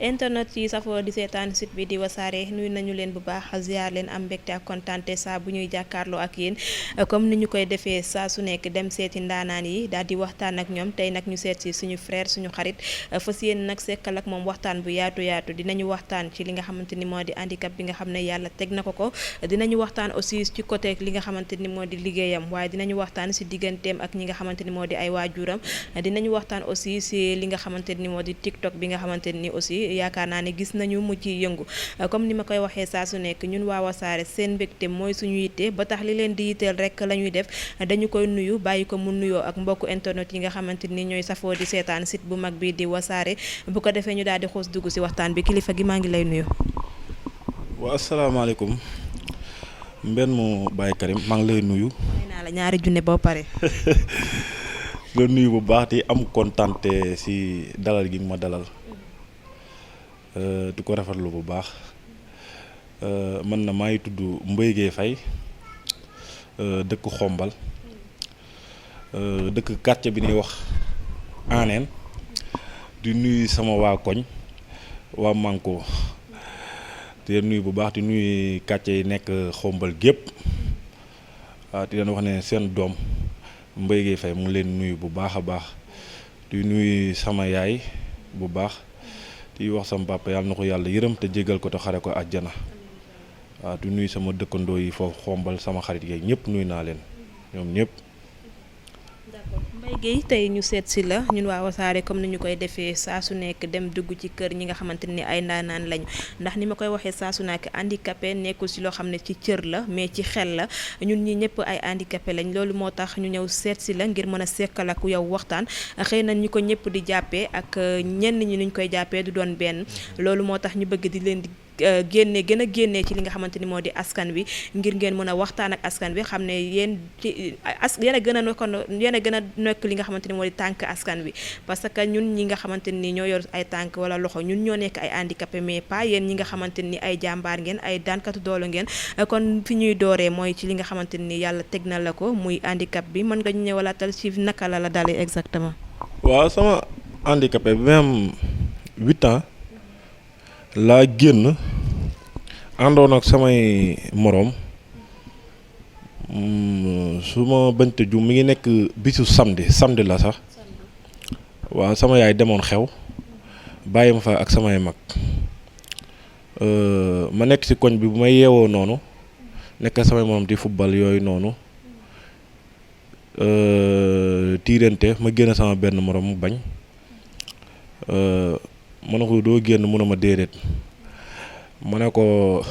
internet yi safoo di seetaan site bi di wasaare nuyu nañu leen bu baax ziar leen am mbégte ak kontaante saa bu ñuy jàkkaarloo ak yéen comme ni ñu koy defee saa su nekk dem seeti ndaanaan yi daal di waxtaan ak ñoom tey nag ñu seet si suñu frère suñu xarit fas yéen nag sekkal ak moom waxtaan bu yaatu dinañu waxtaan ci li nga xamante ni moo di handicap bi nga xam ne yàlla teg na ko dinañu waxtaan aussi ci côté li nga xamante ni moo di liggéeyam waaye dinañu waxtaan si digganteem ak ñi nga xamante ni moo di ay waajuram dinañu waxtaan aussi si li nga xamante ni moo di TikTok bi nga xamante ni aussi yaakaar naa ne gis nañu mu ci yëngu comme ni ma koy waxee saa su nekk ñun waa Wassare seen mbégte mooy suñu yitte ba tax li leen di yitteel rek la ñuy def dañu koy nuyu bàyyi ko mu nuyoo ak mbokku internet yi nga xamante ni ñooy safoo di seetaan site bu mag bi di Wassare bu ko defee ñu daal di xuus dugg si waxtaan bi kilifa gi maa ngi lay nuyu. waaw asalaamaaleykum mbenn mu Baye Karim maa ngi lay nuyu. may naa la ñaari junne boo pare. nga nuyu bu baax di am kontante si dalal gi ma dalal. di ko rafetlu bu baax man na maa ngi tudd Mbaye Gueye Faye dëkk Xombal dëkk quartier bi ñuy wax Aneen di nuyu sama waa koñ waa Manko di nuyu bu baax di nuyu quartier yi nekk Xombal gépp waaw di leen wax ne seen doom Mbaye Gueye Faye mu ngi leen nuyu bu baax a baax di nuyu sama yaay bu baax di wax sama papa yàlla na ko yàlla yërëm te jégal ko te xare ko àjjana waaw di nuyu sama dëkkandoo yi foofu Xombal sama xarit yeeg ñëpp nuyu naa leen ñoom ñëpp. d'accord Mbaye Gueye tey ñu seet si la ñun waa Wassare comme ni ñu koy defee saa su nekk dem dugg ci kër ñi nga xamante ni ay ndaanaan lañu ndax ni ma koy waxee saa su nekk handicapé nekkul si loo xam ne ci cër la mais ci xel la ñun ñi ñëpp ay handicapé lañ loolu moo tax ñu ñëw seet si la ngir mën a sekkal ak yow waxtaan xëy na ñu ko ñëpp di jàppee ak ñenn ñi nuñ koy jàppee du doon benn loolu moo tax ñu bëgg di leen di gën a génnee ci li nga xamante ni moo di askan wi ngir ngeen mën a waxtaan ak askan wi xam ne yéen yéen a gën a nekk li nga xamante ni moo di tànk askan wi parce que ñun ñi nga xamante ni ñoo yor ay tànk wala loxo ñun ñoo nekk ay handicapé mais pas yéen ñi nga xamante ni ay jàmbaar ngeen ay daankatu doolu ngeen kon fi ñuy dooree mooy ci li nga xamante ni yàlla teg na la ko muy handicap bi mën nga ñu ñëwalaatal ci naka la dalee exactement. waaw sama handicapé bi même 8 ans laa génn àndoon ak samay moroom su ma bañte ju mi ngi nekk bisu samedi la sax waaw sama yaay demoon xew bàyyi ma fa ak samay mag ma nekk ci koñ bi bu may yeewoo noonu nekk samay moroom di football yooyu noonu tiirante ma génn sama benn moroom mu bañ ma ne ko doo génn mun a ma déedéet ma ne ko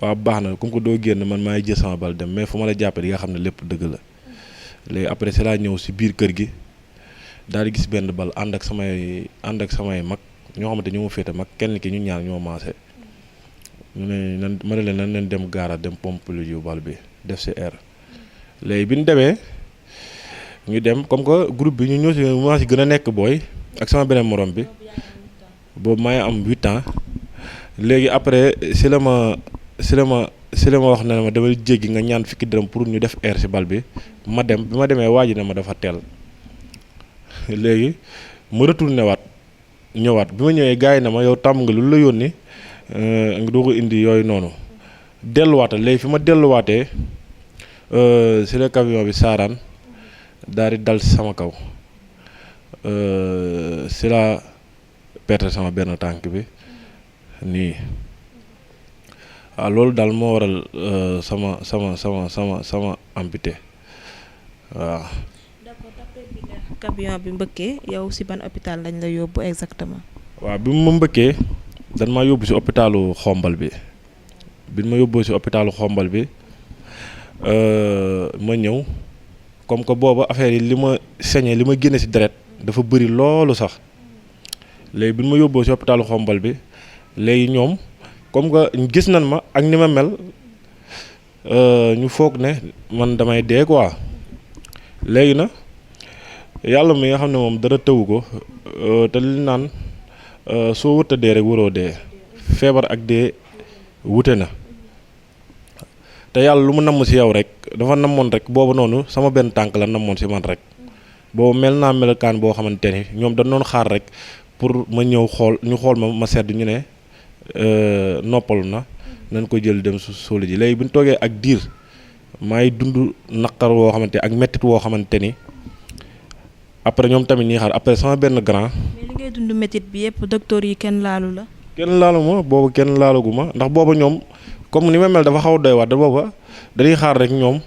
waaw baax na comme que doo génn man maay jël sama bal dem mais fu ma la jàppee di nga xam ne lépp dëgg la léegi après c'est laa ñëw si biir kër gi daal di gis benn bal ànd ak samay mag ñoo xamante ñoo ma féete mag kenn ki ñu ñaar ñoo maase ñu ne nan ma ne leen nan leen dem gaara dem pompe yu bal bi def si air léegi bi ñu demee ñu dem comme que groupe bi ñu ñoo si maa si gën a nekk booy ak sama beneen morom bi boobu maa ngi am 8 ans léegi après si la ma wax ne ma demal jéggi nga ñaan fukki dërëm pour ñu def air si bal bi ma dem bi ma demee waaj na ma dafa teel léegi ma retourné ñëwaat bi ma ñëwee gars yi na ma yow tàmm nga lu la yónni nga doo ko indi yooyu noonu delluwaatal léegi fi ma delluwaatee si la camion bi saaraan daal di dal si sama kaw si la perte sama benn tànk bi nii waaw loolu daal moo waral sama amputé waaw. d'accord d'après bi la camion bi mbëkkee yow si ban hôpital lañ la yóbbu exactement. waaw bi mu ma mbëkkee dañ ma yóbbu si hôpitalu Xombal bi ma yóbboo si hôpitalu Xombal bi ma ñëw comme que booba affaire yi li ma saigné li ma génne si deret dafa bëri loolu sax. léegi bi ma yóbboo si hôpitalu Xombal bi léegi ñoom comme que gis nañ ma ak ni ma mel ñu foog ne man damay dee quoi léegi na yàlla mi nga xam ne moom dara tëwu ko te li naan soo wërta dee rek waroo dee feebar ak dee wute na te yàlla lu mu namm si yow rek dafa namoon rek boobu noonu sama benn tànk la namoon si man rek boobu mel naa melokaan boo xamante ni ñoom dañ doon xaar rek pour ma ñëw xool ñu xool ma sedd ñu ne noppalu na nañ ko jël dem suuli ji léegi bi ñu toogee ak diir maay dund naqar woo xamante ak mettit woo xamante ni après ñoom tamit ñuy xaar après sama benn grand. mais li ngay dund métit bi yëpp docteur yi kenn laalu la. kenn laalu ma boobu kenn laalagu ma ndax booba ñoom comme ni ma mel dafa xaw a doy waat da booba dañuy xaar rek ñoom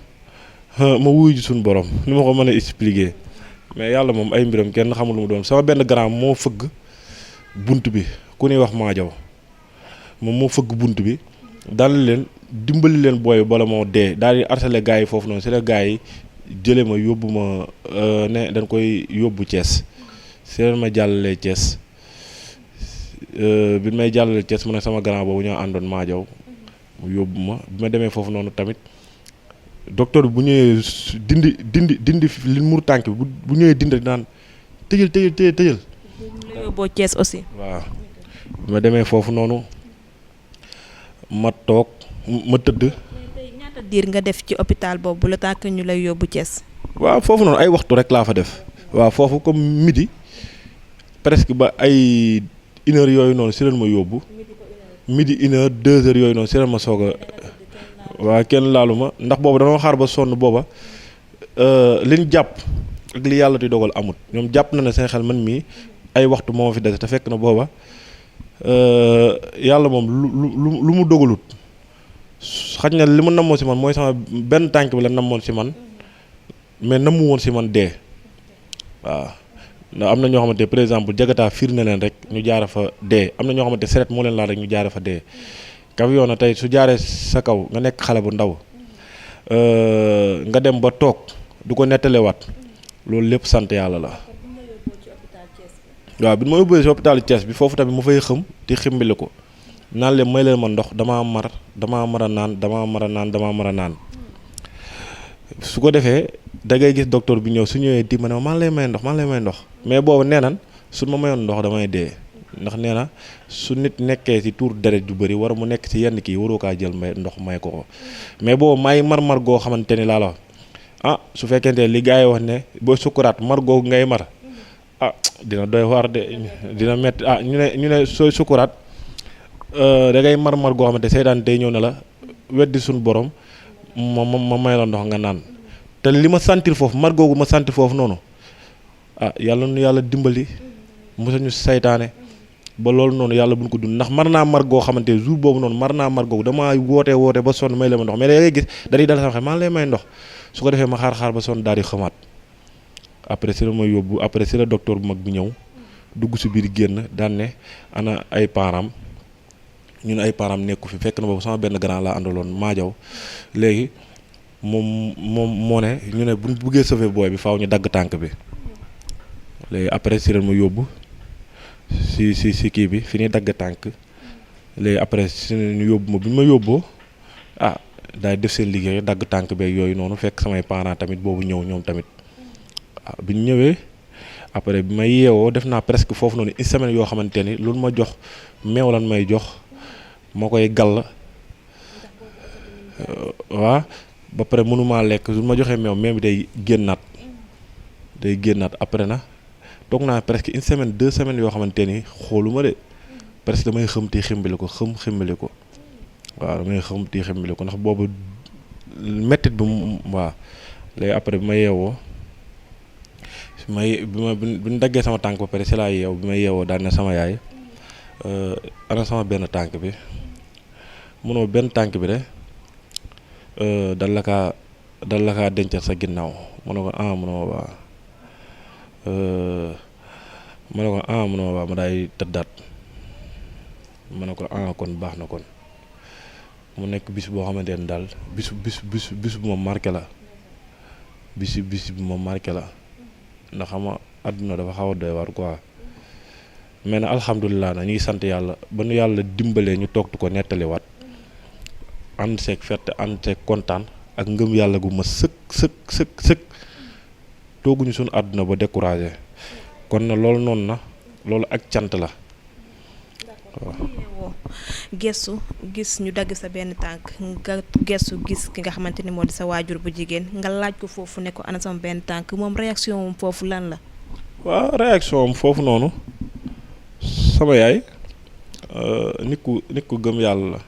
ma wuyu ji suñu borom ni ma ko mën a expliquer mais yàlla moom ay mbiram kenn xamul lu mu doon sama benn grand moo fëgg bunt bi ku ñuy wax maajaw moom moo fëgg bunt bi daal leen dimbali leen booy bala moo dee daal di harcelé gars yi foofu noonu si la gars yi jëlee ma yóbbu ma ne dañ koy yóbbu Thiès si leen ma jàllalee Thiès bi may jàllalee Thiès mu ne sama grand boobu ñoo àndoon maajaw mu yóbbu ma bi ma demee foofu noonu tamit docteur bi bu ñëwee dindi li mur tànk bi bu ñëwee dindi naan tëjal. ñu la yóbboo Thiès aussi. waaw bi ma demee foofu noonu ma toog ma tëdd. tey ñaata diir nga def ci hôpital boobu la tànk ñu lay yóbbu Thiès. waaw foofu noonu ay waxtu rek laa fa def. waaw foofu comme midi presque ba ay 1h yooyu noonu si leen ma yóbbu. midi 1h 2h yooyu noonu si leen ma soog a. waaw kenn laalu ma ndax boobu dañoo xaar ba sonn booba liñ jàpp ak li yàlla di dogal amut ñoom jàpp na ne seen xel man mii ay waxtu moo fi des te fekk na booba yàlla moom lu mu dogalut xaj na li ma namoon si man mooy sama benn tànk bi la namoon si man mais namu woon si man dee waaw ndax am na ñoo xamante par exemple jagataa fiir na leen rek ñu jaara fa dee am na ñoo xamante seret moo leen laal rek ñu jaara fa dee camion na tey su jaaree sa kaw nga nekk xale bu ndaw nga dem ba toog du ko nettalewaat loolu lépp sant yàlla la. waaw bi ma yóbboo ci hôpital Thiès bi foofu tamit mu fay xëm di ximbali ko naan leen may leen ma ndox damaa mar a naan su ko defee da ngay gis docteur bi ñëw su ñëwee di ma ne maa lay may ndox mais boobu nee nan su ma mayoon ndox damay dee. ndax nee na su nit nekkee ci tuur deret ju bëri war mu nekk ci yenn kii waroo kaa jël may ndox may ko mais boobu may mar goo xamante ni laa la su fekkente li gars yi wax ne boo sukkuraat mar googu ngay mar dina doy waar de dina metti ñu ne sooy sukkuraat da ngay mar goo xamante seytaan day ñëw ne la weddi suñu borom ma may la ndox nga naan te li ma sentir foofu mar googu ma sentir foofu noonu yàlla nu yàlla dimbali mosuñu saytaane ba loolu noonu yàlla buñ ko dund ndax mar naa mar goo xamante jour boobu noonu mar naa mar googu damaa woote ba sonn may la ma ndox mais da ngay gis dañuy dal sama xel maa lay may ndox su ko defee ma xaar ba sonn daal di xamaat après si la ma yóbbu après si la docteur bu mag bi ñëw dugg si biir génn daan ne ana ay parents ñun ay parents nekku fi fekk na boobu sama benn grand laa àndaloon maajaw léegi moom moo ne ñu ne buñ buggee sauver booy bi faaw ñu dagg tànk bi léegi après si la ma yóbbu si kii bi fi ñuy dagg tànk léegi après si ñu yóbbu ma bi ma yóbboo daay def seen liggéey dagg tànk beeg yooyu noonu fekk samay parents tamit boobu ñëw ñoom tamit bi ñu ñëwee après bi ma yeewoo def naa presque foofu noonu une semaine yoo xamante ni loolu ma jox meew lan may jox ma koy gàll waaw ba pare mënumaa lekk lu ma joxee meew bi day génnaat après na toog naa presque une semaine 2 semaines yoo xamante ni xooluma de presque damay xëmti ximbali ko waaw damay xëmti ximbali ko ndax boobu mettit bi waaw léegi après bi ma yeewoo bi ñu daggee sama tànk ba pare si laa yeew bi ma yeewoo daal ne sama yaay ana sama benn tànk bi munoo benn tànk bi de dal la kaa dencal sa ginnaaw mu ne ko munoo waa munoo waa ma daay tëddaat ma ne ko kon baax na kon mu nekk bis boo xamante ne daal bis bu ma marqué la bis bu ma marqué la ndax xam nga àdduna dafa xaw a doy waar quoi mais nag alhamdulilah na ñu ngi sant yàlla ba nu yàlla dimbalee ñu toog ko nettaliwaat ànd seeg ferte ànd seeg kontaan ak ngëm yàlla gu ma sëkk tooguñu suñu àdduna ba découragé kon na loolu noonu na loolu ak cant la waaw. gestu gis ñu dagg sa benn tànk nga gestu gis ki nga xamante ni moo di sa waajur bu jigéen nga laaj ko foofu ne ko ana sama benn tànk moom réaction moom foofu lan la. waaw réaction am foofu noonu sama yaay nit ku gëm yàlla la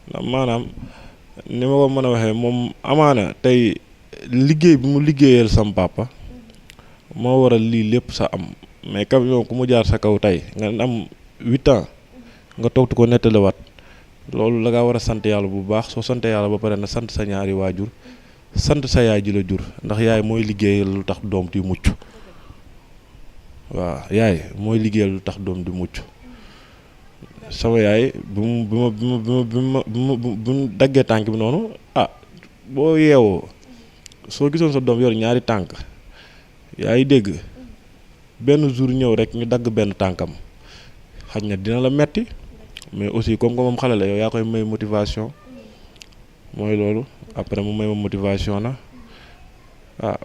ndax maanaam ni ma ko mën a waxee moom amaana tey liggéey bi mu liggéeyal sam papa moo waral lii lépp sa am mais camion ku mu jaar sa kaw tey nga am 8 ans nga toog ko nettaliwaat loolu la nga war a sant yàlla bu baax soo sante yàlla ba pare na sant sa ñaari waajur sant sa yaay ji la jur ndax yaay mooy liggéeyal lu tax doom di mucc waaw yaay mooy liggéeyal lu tax doom di mucc sama yaay bi mu daggee tànk bi noonu boo yeewoo soo gisoon sa doom yor ñaari tànk yaa ngi dégg benn jour ñëw rek ñu dagg benn tànkam xaj na dina la metti mais aussi comme que moom xale la yow yaa koy may motivation mooy loolu après mu may ma motivation na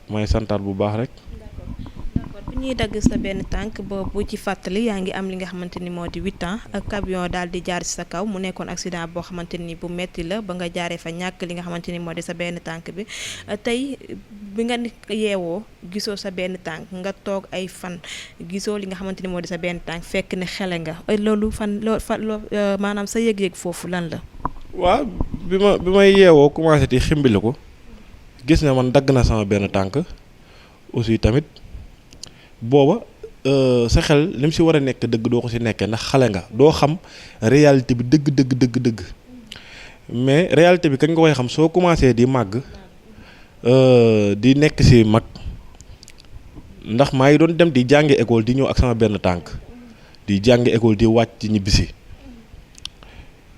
may santaat bu baax rek. d'accord bu ñuy dagg sa benn tànk boobu ci fàttali yaa ngi am li nga xamante ni moo di 8 ans ak camion daal di jaar ci sa kaw mu nekkoon accident boo xamante ni bu metti la ba nga jaaree fa ñàkk li nga xamante ni moo di sa benn tànk bi tey bi nga yeewoo gisoo sa benn tànk nga toog ay fan gisoo li nga xamante ni moo di sa benn tànk fekk ne xele nga loolu maanaam sa yëg-yëg foofu lan la. waaw bi may yeewoo commencé di ximbili ko gis ne man dagg na sama benn tànk aussi tamit booba sa xel li mu si war a nekk dëgg doo ko si nekkee ndax xale nga doo xam réalité bi dëgg mais réalité bi kañ nga koy xam soo commencé di màgg di nekk si mag ndax maa ngi doon dem di jàngi école di ñëw ak sama benn tànk di jàngi école di wàcc ci ñibbisi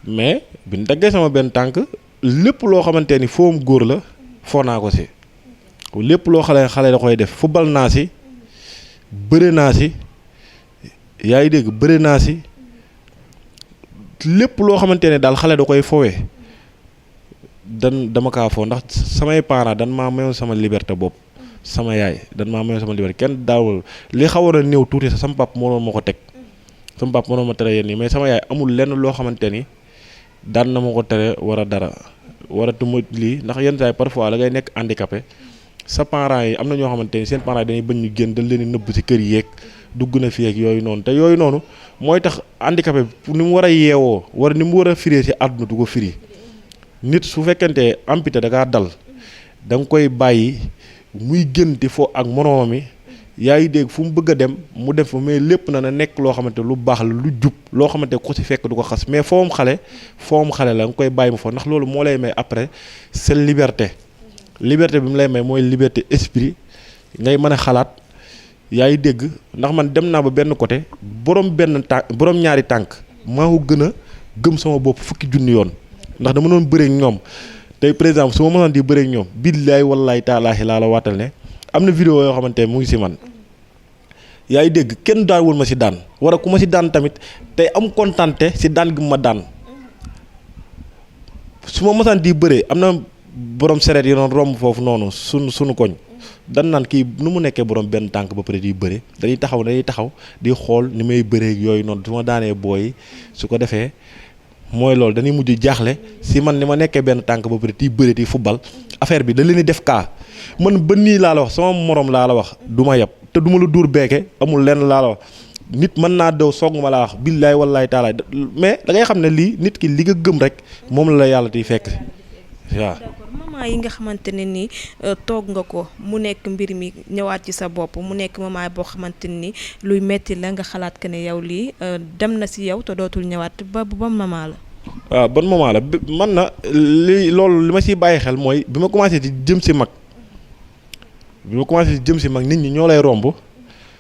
mais bi ñu daggee sama benn tànk lépp loo xamante ni foom góor la foo naa ko si lépp loo xale da koy def football naa si bëre naa si yaa ngi dégg bëre naa si lépp loo xamante ne daal xale da koy fowee dama kaa foo ndax samay parents dan maa mayoon sama liberté bopp sama yaay dan maa mayoon sama liberté kenn daawul li xawoon a néew tuuti sax sama pap moo doon ma ko teg sama pap moo doon ma tere yéen nii mais sama yaay amul lenn loo xamante ni daan na ma ko tere war a dara waratuma lii ndax yenn saa yi parfois la ngay nekk handicapé sa parents yi am na ñoo xamante ni seen parents yi dañuy bañ ñu génn dañ leen di nëbb ci kër yeeg dugg na fi ak yooyu noonu te yooyu noonu mooy tax handicapé ni mu war a yeewoo wala ni mu war a firee ci àdduna du ko firi nit su fekkente amputé da ngaa dal da nga koy bàyyi muy gënti fo ak moroom mi yaa ngi dégg fu mu bëgg a dem mu def fa mais lépp na nekk loo xamante lu baax la lu jub loo xamante ku ci fekk du ko xas mais foom xale la nga koy bàyyi mu fa ndax loolu moo lay may après c'est liberté bi mu lay may mooy liberté esprit ngay mën a xalaat yaa ngi dégg ndax man dem naa ba benn côté borom ñaari tànk maa ko gën a gëm sama bopp fukki junni yoon ndax dama doon bëreek ñoom tey par exemple su ma mënoon di bëreek ñoom billaay wallaay taalaahi laa la waatal ne am na vidéo yoo xamante ne mu ngi si man yaa ngi dégg kenn daawul ma si daan wala ku ma si daan tamit tey am kontante si daan gi ma daan su ma mësaan di bëree am na borom sereet yi doon romb foofu noonu sunu koñ dan naan kii nu mu nekkee borom benn tànk ba pare di bëre dañuy taxaw di xool ni may bëree yooyu noonu su ma daanee booy su ko defee mooy loolu dañuy mujj jaaxle si man ni ma nekkee benn tànk ba pare di bëre di football affaire bi da leen di def kaa man ba nii laa la wax sama morom laa la wax du ma yab te du ma la duur beeke amul lenn laa la wax nit mën naa daw soog ma laa wax billaay wallaay taalaay mais da ngay xam ne lii nit ki li nga gëm rek moom la yàlla di fekk waaw. d'accord moment yi nga xamante ne ni toog nga ko mu nekk mbir mi ñëwaat ci sa bopp mu nekk moment boo xamante ni luy metti la nga xalaat que ne yow lii dem na si yow te dootul ñëwaat ba moment la. waaw ban moment la man na loolu li ma siy bàyyi xel mooy bi ma commencé di jëm si mag nit ñi ñoo lay romb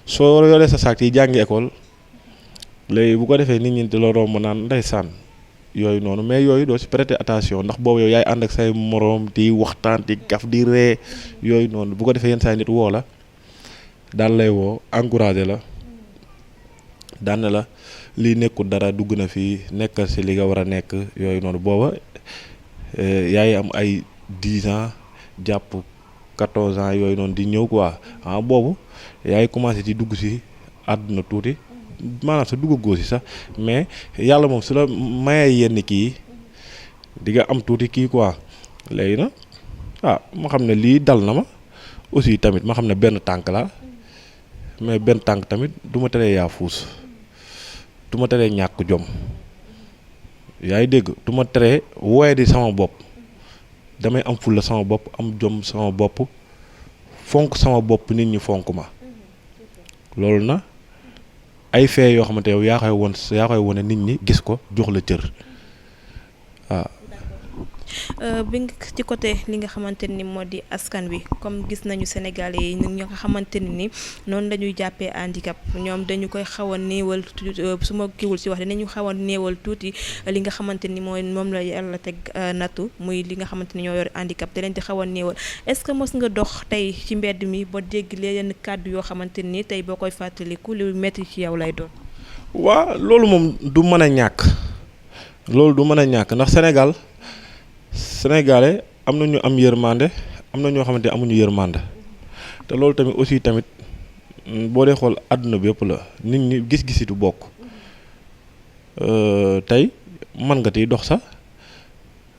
soo yoree sa saak yi jàngi école léegi bu ko defee nit ñi di la romb naan ndeysaan yooyu noonu mais yooyu doo si prêter attention ndax boobu yow yaay ànd ak say moroom di waxtaan di gaf di ree yooyu noonu bu ko defee yenn saa nit woo la daal lay woo encouragé la daan na la lii nekkul dara dugg na fii nekkal si li nga war a nekk yooyu noonu booba yaay am ay 10 ans jàpp 14 ans yooyu noonu di ñëw quoi boobu yaay commencé di dugg si àdduna tuuti maanaam sa duggagoo si sax mais yàlla moom su la mayee yenn kii di nga am tuuti kii quoi léegi na ma xam ne lii dal na ma aussi tamit ma xam ne benn tànk la mais benn tànk tamit du ma teree yaa fuus du ma teree ñàkk jom yaa ngi dégg du ma teree woye di sama bopp damay am fulla sama bopp am jom sama bopp fonk sama bopp nit ñi fonk ma loolu na ay fee yoo xamante yow yaa koy wone nit ñi gis ko jox la cër waaw. bi nga ci côté li nga xamante ni moo di askan wi comme gis nañu Sénégalais yi ñi nga xamante ni noonu lañuy jàppee handicap ñoom dañu koy xaw a néewal su ma kiiwul ci wax dinañu xaw a néewal tuuti li nga xamante ni mooy moom la yàlla teg nattu muy li nga xamante ni ñoo yor handicap te leen di xaw a néewal est-ce que mos nga dox tey ci mbedd mi ba dégg yenn kàddu yoo xamante ni tey boo koy fàttaliku lu metti ci yow lay doon. waa loolu moom du mën a ñàkk loolu du mën a ñàkk ndax Sénégalais am na ñu am yërmande am na ñoo xamante amuñu yërmande te loolu tamit aussi tamit boo dee xool àdduna bi yëpp la nit ñi gis-gisi du bokk tey mën nga tiy dox sax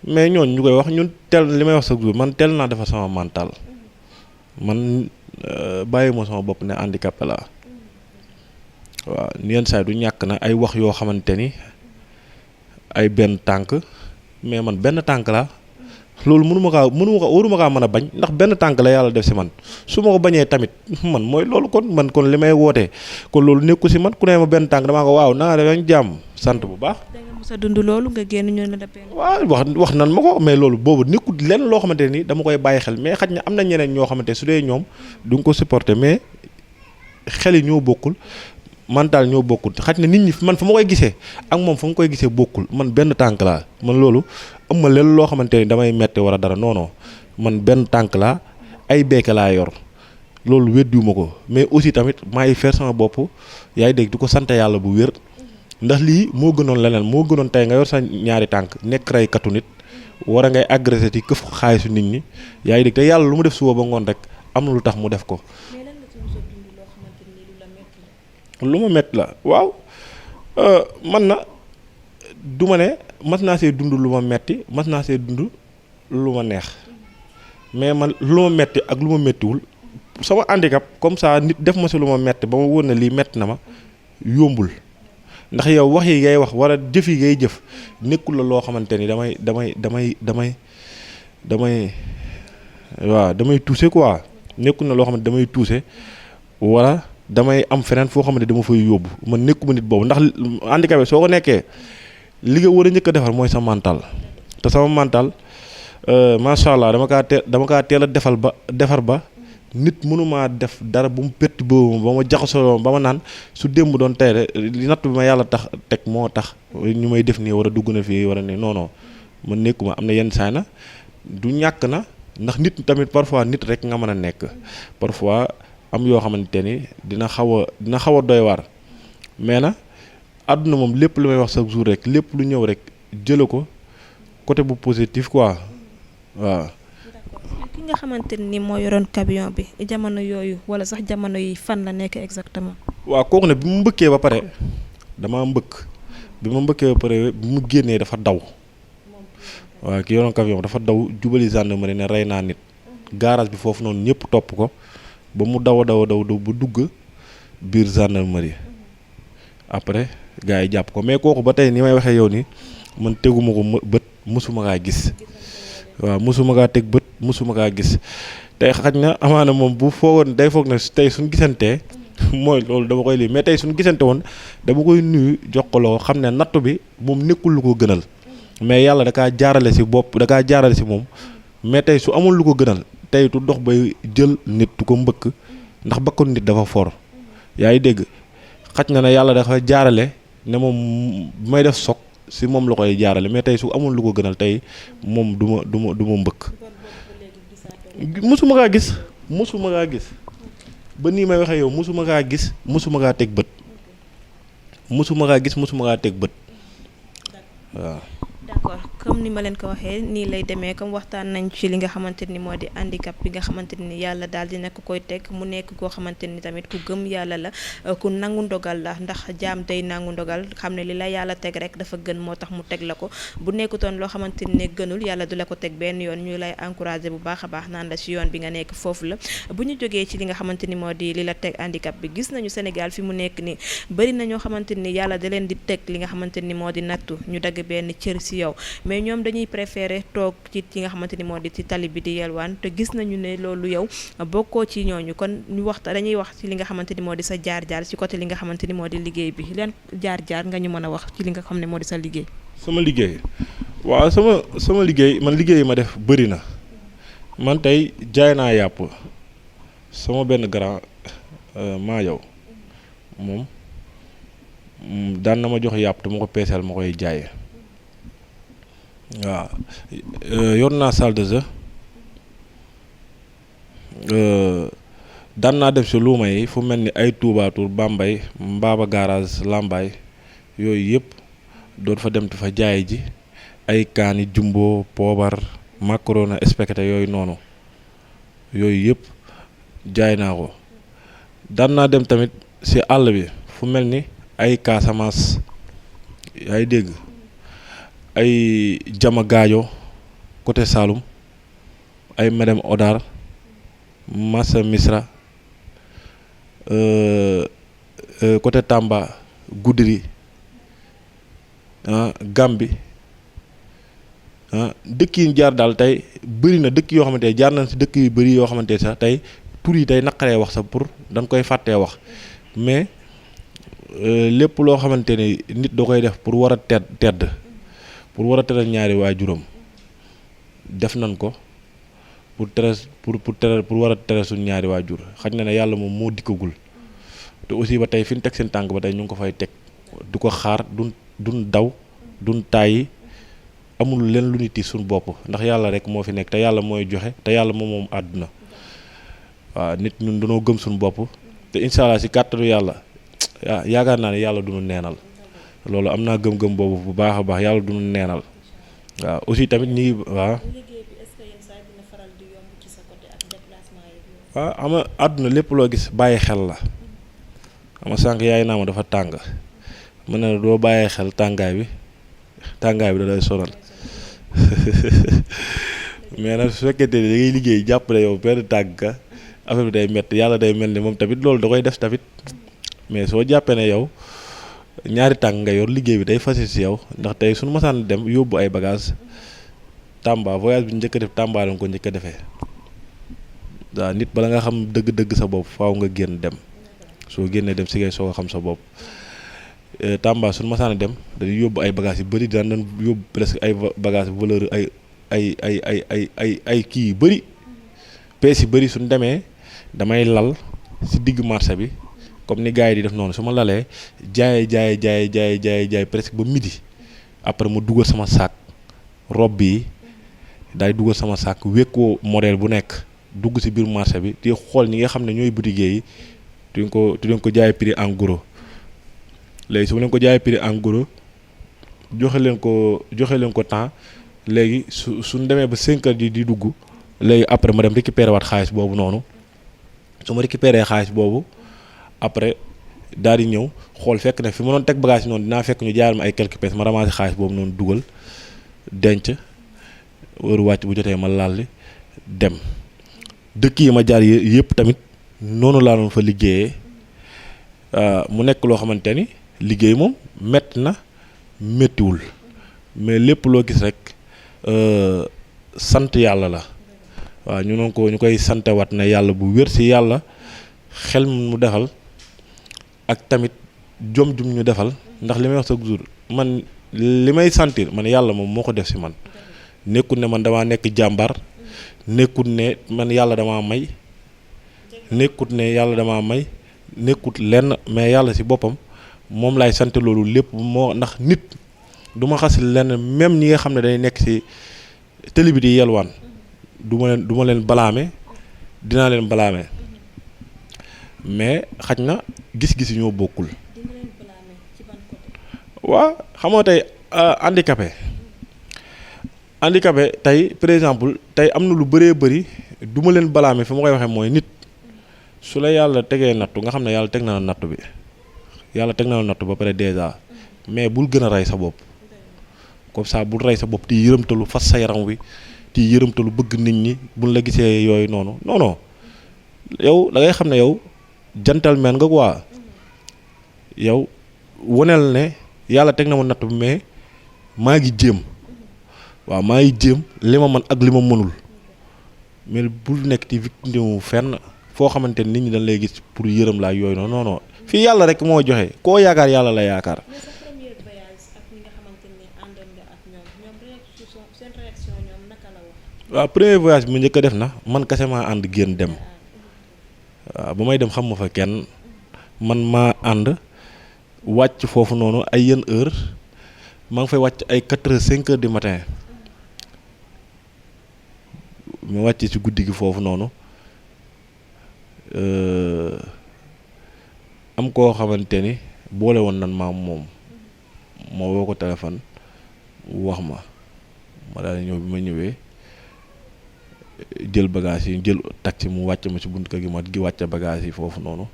mais ñooñu ñu koy wax ñun teel li may wax chaque jour man teel naa defar sama mental man bàyyi ma sama bopp ne handicapé la waaw yenn saa du ñàkk na ay wax yoo xamante ni ay benn tànk mais man benn tànk laa loolu waruma kaa mën a bañ ndax benn tànk la yàlla def si man su ma ko bañee tamit man mooy loolu kon li may wootee kon loolu nekku si man ku ne ma benn tànk damaa ko waaw naa def jàmm sant bu baax. da nga mos a dund loolu nga génn ñu ne la benn. waaw wax nan ma ko mais loolu boobu nekkul lenn loo xamante ni dama koy bàyyi xel mais xaj na am na ñeneen ñoo xamante su dee ñoom du nga ko supporter mais xel yi ñoo bokkul. mental ñoo bokkul xaj na nit ñi man fa ma koy gisee ak moom fa nga koy gisee bokkul man benn tànk laa man loolu am ma leen loo xamante ni damay metti wala dara non man benn tànk laa ay beeke laa yor loolu weddiwuma ko mais aussi tamit maa ngi faire sama bopp yaay dégg di ko sant yàlla bu wér ndax lii moo gënoon leneen moo gënoon tey nga yor sa ñaari tànk nekk rey katu nit war a ngay agressé ti këf xaalisu nit ñi yaay dégg te yàlla lu mu def suba ba ngoon rek am na lu tax mu def ko. lu ma métti la waaw man na du ma ne mas naa see dund lu ma metti mas naa see dund lu ma neex mais man lu ma metti ak lu ma mettiwul sama handicap comme ça nit def ma si lu ma metti ba ma wóor na lii metti na ma yombul ndax yow wax yi ngay wax wala jëf yi ngay jëf nekkul la loo xamante ni damay touché quoi nekkul na loo xamante damay touché wala damay am feneen foo xamante dama fay yóbbu man nekkuma nit boobu ndax handicapé soo ko nekkee li nga war a njëkk a defar mooy sa mental te sama mental macha allah dama kaa teel a defar ba nit mënumaa def dara bu mu pétti boobu ba ma jaxasoo ba ma naan su démb doon tey de li natt bi ma yàlla tax teg moo tax ñu may def nii war a dugg na fii war a ne non man nekkuma am na yenn saay na du ñàkk na ndax nit tamit parfois nit rek nga mën a nekk parfois. am yoo xamante ni dina xaw a doy waar mais na àdduna moom lépp lu may wax chaque jour rek lépp lu ñëw rek jële ko côté bu positif quoi waaw. ki nga xamante ni moo yoroon camion bi jamono yooyu wala sax jamono yi fan la nekk exactement. waaw kooku ne bi mu mbëkkee ba pare damaa mbëkk bi ma mbëkkee ba pare bi mu génnee dafa daw waaw ki yoroon camion dafa daw jubali gendarmerie ne rey naa nit garage bi foofu noonu ñëpp topp ko. ba mu daw ba dugg biir gendarmerie après gars yi jàpp ko mais kooku ba tey ni may waxee yow ni man teguma ko bët mësuma kaa gis waaw mësuma kaa teg bët mësuma kaa gis tey xaj na amaana moom bu foogoon day foog ne tey suñu gisantee mooy loolu dama koy lii mais tey suñu gisante woon dama koy nuyu jox ko loo xam ne nattu bi moom nekkul lu ko gënal mais yàlla da kaa jaarale si moom mais tey su amul lu ko gënal tey tu dox bay jël nit du ko mbëkk ndax bakkoon nit dafa for yaa ngi dégg xaj na ne yàlla dafa jaarale ne moom may def soog si moom la koy jaarale mais tey su amul lu ko gënal tey moom du ma mbëkk. mosuma kaa gis ba nii may waxee yow mosuma kaa gis mosuma kaa teg bët mosuma kaa gis mosuma kaa teg bët waaw. d'accord comme ni ma leen ko waxee nii lay demee comme waxtaan nañ ci li nga xamante ni moo di handicap bi nga xamante ni yàlla daal di nekk koy teg mu nekk koo xamante ni tamit ku gëm yàlla la ku nangu ndogal la ndax jaam day nangu ndogal xam ne li la yàlla teg rek dafa gën moo tax mu teg la ko bu nekkutoon loo xamante ne gënul yàlla du la ko teg benn yoon ñu lay encouragé bu baax a baax naan la ci yoon bi nga nekk foofu la. bu ñu jógee ci li nga xamante ni moo di li la teg handicap bi gis nañu Sénégal fi mu nekk ni bëri na ñoo xamante ni yàlla da leen di teg li nga xamante ni moo di nattu ñu dagg benn cër ci yow mais ñoom dañuy préférer toog ci nga xamante ni moo di ci tali bi di yelwaan te gis nañu ne loolu yow bokkoo ci ñooñu kon ñu dañuy wax ci li nga xamante ni moo di sa jaar-jaar ci côté li nga xamante ni moo di liggéey bi leen jaar-jaar nga ñu mën a wax ci li nga xam ne moo di sa liggéey. sama liggéey waaw sama liggéey man liggéey ma def bëri na man tey jaay naa yàpp sama benn grand maa yow moom daan na ma jox yàpp te ma ko peeseel ma koy jaay waaw yor naa salle de jeu daan naa def si luuma yi fu mel ni ay Touba Tour Bambey Mbaba garage Lambaye yooyu yëpp doon fa dem di fa jaay ji ay kaani jumbo poobar macaroni spaghetti yooyu noonu yooyu yëpp jaay naa ko daan naa dem tamit si àll bi fu mel ni ay Casamance yaay dégg ay jama gaajo côté Saloum ay Medem Odar Massa Misra côté Tamba Goudiri Gambi dëkk yi jaar daal tey bëri na dëkk yoo xamante ne jaar nañ si dëkk yu bëri yoo xamante ne sax tey tur yi tey naqaree wax sax pour dañ koy fàttee wax mais lépp loo xamante ni nit da koy def pour war a tedd pour war a teral ñaari waajuram def nañ ko pour war a tere suñ ñaari waajur xaj na ne yàlla moom moo dikkagul te aussi ba tey fi ñu teg seen tànk ba tey ñu ngi ko fay teg du ko xaar duñ daw duñ tàyyi amul leen lu nit yi suñ bopp ndax yàlla rek moo fi nekk te yàlla mooy joxe te yàlla moom àdduna waaw nit ñun dañoo gëm suñ bopp te incha allah si kàttanu yàlla yaakaar naa ne yàlla duñu neenal loolu am naa gëm-gëm boobu bu baax a baax yàlla duñu neenal waaw aussi tamit ñi waaw ama àdduna lépp loo gis bàyyi xel la ama sànq yaay naa ma dafa tàng mën na doo bàyyee xel tàngaay bi da lay sonal mais nag su fekkente ni da ngay liggéey jàppale yow benn tànk ka affaire bi day métti yàlla day mel ni moom tamit loolu da koy def tamit mais soo jàppee ne yow ñaari tànk nga yor liggéey bi day facile si yow ndax tey suñu masaan dem yóbbu ay bagage Tamba voyage bi njëkk a def Tamba lañ ko njëkk a defee waaw nit bala nga xam dëgg-dëgg sa bopp faaw nga génn dem soo génnee dem si ngay soo nga xam sa bopp Tamba suñu masaan dem dañuy yóbbu ay bagages yu bëri daan nañ yóbbu presque ay bagages valeur ay kii yu bëri pees yu bëri suñu demee damay lal si digg marché bi comme ni gars yi di def noonu su ma lalee jaay presque ba midi après mu dugal sama sac robe yi daay dugal sama sac wékkoo modèle bu nekk dugg si biir marché bi di xool ñi nga xam ne ñooy boutiquiers yi duñ ko jaay prix en gros léegi su ma leen ko jaay prix en gros joxe leen ko temps léegi suñ demee ba 5 heures di dugg léegi après ma dem récupérer waat xaalis boobu noonu su ma récupérer xaalis boobu après daal di ñëw xool fekk ne fi ma doon teg bagage yi noonu dinaa fekk ñu jaayal ma ay quelques pièces ma ramassé xaalis boobu noonu dugal denc heure wàcc bu jotee ma lalli dem dëkk yi ma jaar yëpp tamit noonu laa doon fa liggéeyee mu nekk loo xamante ni liggéey moom métti na méttiwul mais lépp loo gis rek sant yàlla la waaw ñu koy santewaat ne yàlla bu wér ci yàlla xel mu defal ak tamit jom jum ñu defal ndax li may wax chaque jour man li may sentir man yàlla moom moo ko def ci man nekkul ne man damaa nekk jàmbar nekkut ne man yàlla damaa may nekkut ne yàlla damaa may nekkut lenn mais yàlla ci boppam moom laay sant loolu lépp moo ndax nit du ma xas lenn même ñi nga xam ne day nekk ci télé bi di yelwaan du ma leen balaame dinaa leen balaame mais xaj na gis-gis yi ñoo bokkul waaw xam nga tey handicapé handicapé tey par exemple tey am na lu bëree bëri du ma leen balaame fi ma koy waxee mooy nit su la yàlla tegee nattu nga xam ne yàlla teg na la nattu bi yàlla teg na la nattu ba pare déjà mais bul gën a rey sa bopp comme ça bul rey sa bopp ti yërëmtalu fas sa yaram wi ti yërëmtalu bëgg nit ñi buñ la gisee yooyu noonu non non yow da ngay xam ne yow gentleman nga quoi yow woneel ne yàlla teg na ma nattu bi mais maa ngi jéem waaw maa ngi jéem li ma mën ak li ma mënul mais bul nekk ci victime fenn foo xamante ni nit ñi dañ lay gis pour yërëm laa yooyu noonu non non fii yàlla rek moo joxe koo yaakaar yàlla la yaakaar. mais sa premier voyage ak ñi nga xamante ni àndoon nga ak ñoom réaction seen réaction ñoom naka la wax. waaw premier voyage bi mu njëkk a def na man kese maa ànd génn dem waaw ba may dem xam ma fa kenn man maa ànd wàcc foofu noonu ay yenn heure maa ngi fay wàcc ay 4 heures 5 heures du matin ma wàcc ci guddi gi foofu noonu am koo xamante ni boole woon nan maam moom moo woo ko téléphone wax ma daal di ñëw bi ma ñëwee jël bagage yi jël taxi mu wàcc ma ci bunt kër gi ma gi wàcce bagage yi foofu noonu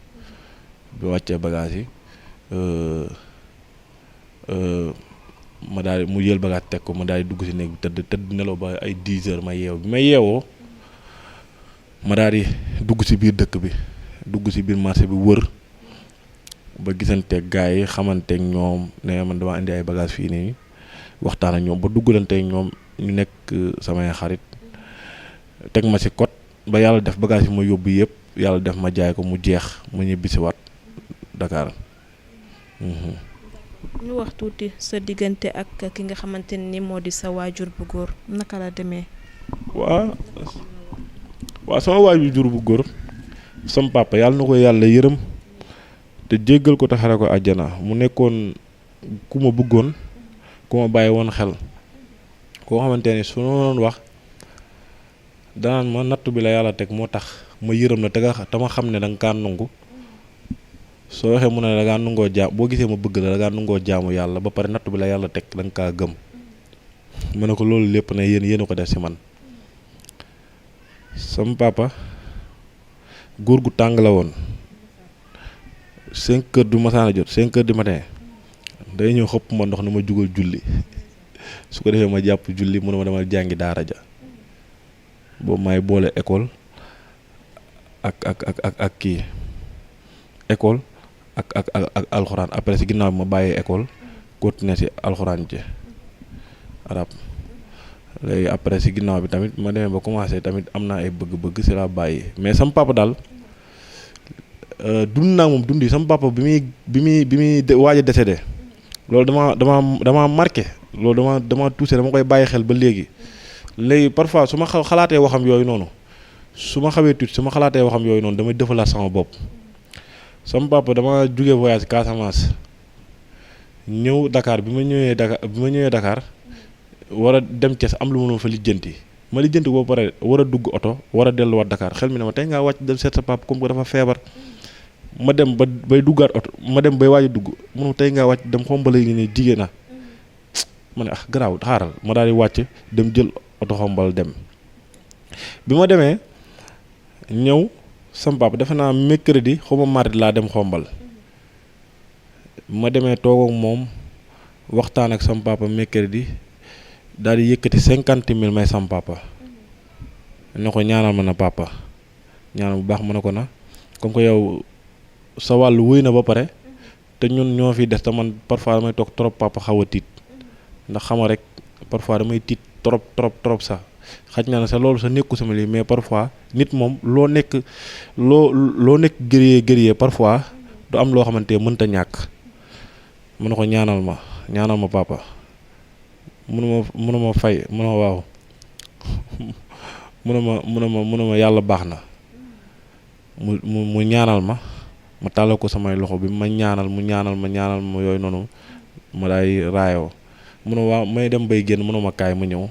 bi wàccee bagage yi ma daal di mu jël bagage teg ko ma daal di dugg ci néeg bi tëdd nelaw ba ay 10 heures ma yeew bi may yeewoo ma daal di dugg ci biir dëkk bi dugg ci biir marché bi wër ba gisanteeg gars yi xamanteeg ñoom ne man dama indi ay bagage fii nii waxtaan ak ñoom ba duggalanteeg ñoom ñu nekk samay xarit teg ma ci code ba yàlla def bagage yi ma yóbbu yëpp yàlla def ma jaay ko mu jeex ma ñibbisiwaat Dakar. ñu wax tuuti sa diggante ak ki nga xamante ni moo di sa waajur bu góor naka la demee. waaw sama waajur bu góor sama papa yàlla na ko yàlla yërëm te jéggal ko te xare ko àjjana mu nekkoon ku ma bëggoon ku ma bàyyi woon xel koo xamante ni su noonu wax danaan ma nattu bi la yàlla teg moo tax ma yërëm la te ma xam ne da nga kaa nangu soo waxee mu ne da ngaa nangoo jaam boo gisee ma bëgg la da ngaa nangoo jaamu yàlla ba pare nattu bi la yàlla teg da nga kaa gëm ma ne ko loolu lépp ne yéen a ko def ci man. sama papa góor gu tàng la woon 5 heures du matin jot 5 heures du matin day ñëw xëpp ma ndox na ma jugal julli su ko defee ma jàpp julli mu ne ma dama jàngi daara ja boobu may boole école ak kii école ak alxuraan après si ginnaaw bi ma bàyyee école continuer si alxuraan ji arab léegi après si ginnaaw bi tamit ma demee ba commencé tamit am naa ay bëgg-bëgg si laa bàyyi mais sama papa daal dund naa moom dund yi sama papa bi muy waaj a décédé loolu dama marqué loolu dama touché dama koy bàyyi xel ba léegi parfois su ma xalaatee waxam yooyu noonu su ma xawee tuuti su ma xalaatee waxam yooyu noonu damay defalaat sama bopp sama papa dama jóge voyage Casamance ñëw Dakar bi ma ñëwee Dakar war a dem Thiès am lu ma fa lijjanti boo pare war a dugg oto war a delluwaat Dakar xel mi ne ma tey ngaa wàcc dem seet sa papa comme que dafa feebar ma dem bay duggaat oto ma dem bay waaj a dugg mu ne tey ngaa wàcc dem xombal yi ne jigéen na ma ne garaaw xaaral ma daal di wàcc dem jël oto xombal dem bi ma demee ñëw sama papa defe naa mercredi xaw ma mardi laa dem xombal ma demee toog ak moom waxtaan ak sama papa mercredi daal di yëkkati 50 000 may sama papa ne ko ñaanal ma na papa ñaanal bu baax ma ne ko na comme que yow sa wàllu wéy na ba pare te ñun ñoo fi des te man parfois damay toog trop papa xaw a tiit ndax xama rek parfois damay tiit trop sax xaj na sa loolu sa nekku sama lii mais parfois nit moom loo nekk guerrier parfois du am loo xamante mënta ñàkk mu ne ko ñaanal ma papa mënuma fay mënuma waaw mënuma yàlla baax na mu ñaanal ma tàllal ko samay loxo bi ma ñaanal mu ñaanal ma yooyu noonu ma daay raayoo mënuma waaw may dem bay génn mënuma kaay ma ñëw